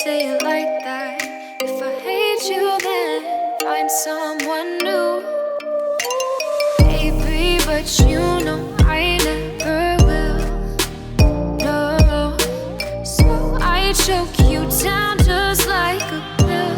say it like that. If I hate you, then find someone new. Baby, but you know I never will. No, so I choke you down just like a pill.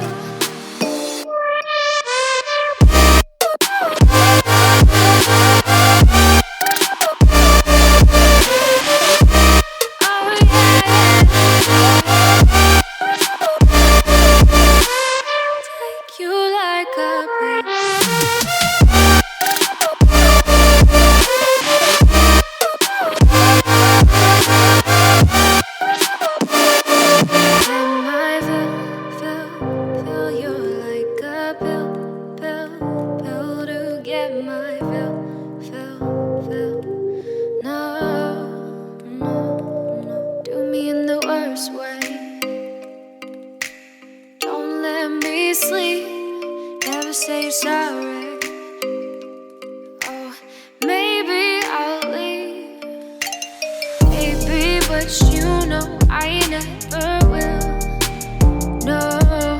Say sorry. Oh, maybe I'll leave. Baby, but you know I never will. No,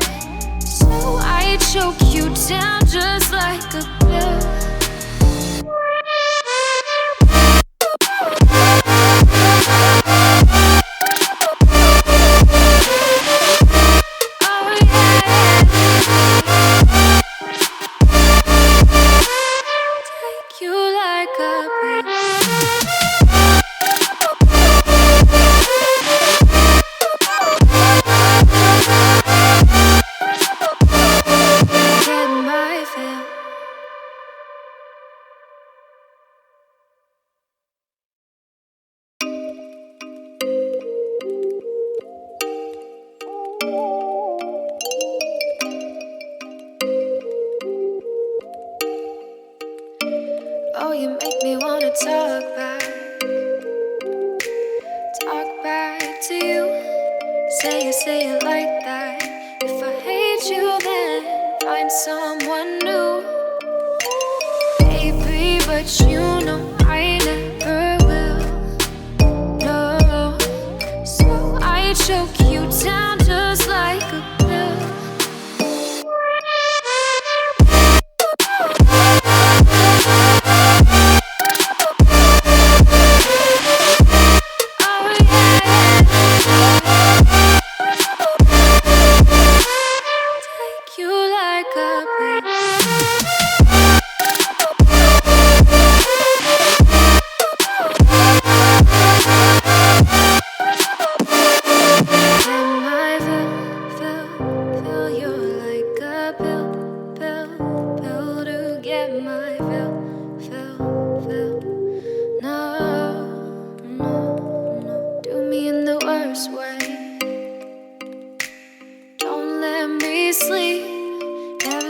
so I choke you down just like a pill. Oh, you make me wanna talk back to you. Say it like that. If I hate you, then find someone new. Baby, but you know I never will. No, so I choke you down just like a pill.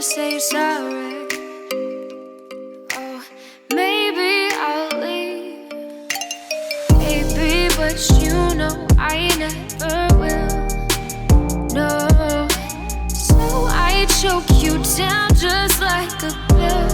Say sorry. Oh, maybe I'll leave. Baby, but you know I never will. No, so I choke you down just like a pill.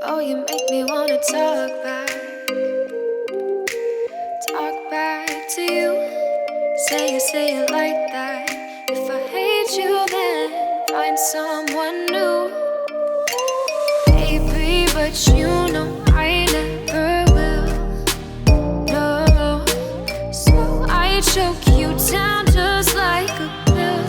Oh, you make me wanna talk back to you. Say it like that. If I hate you, then find someone new. Baby, but you know I never will. No, so I choke you down just like a pill.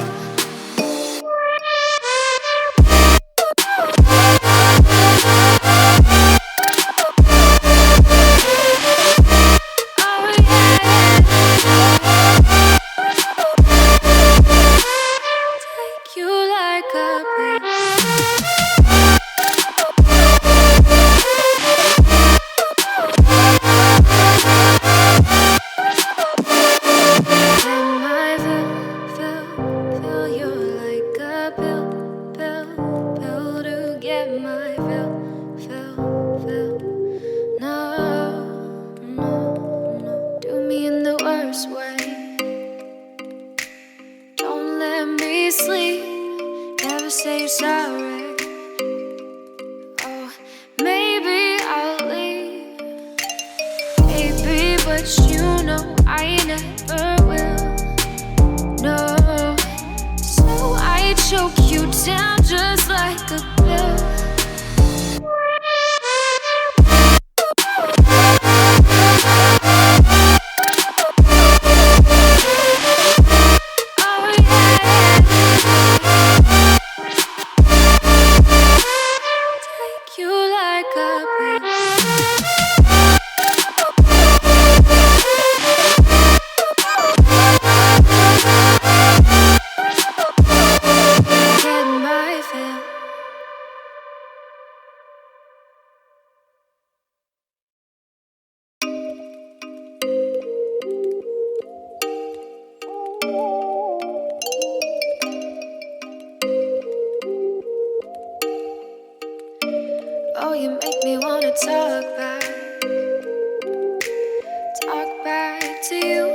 to you.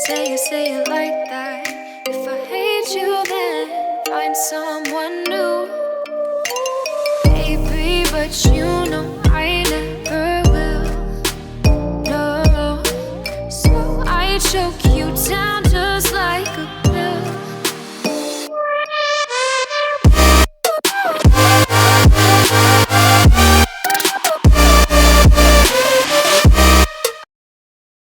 Say it like that. If I hate you, then find someone new. Baby, but you know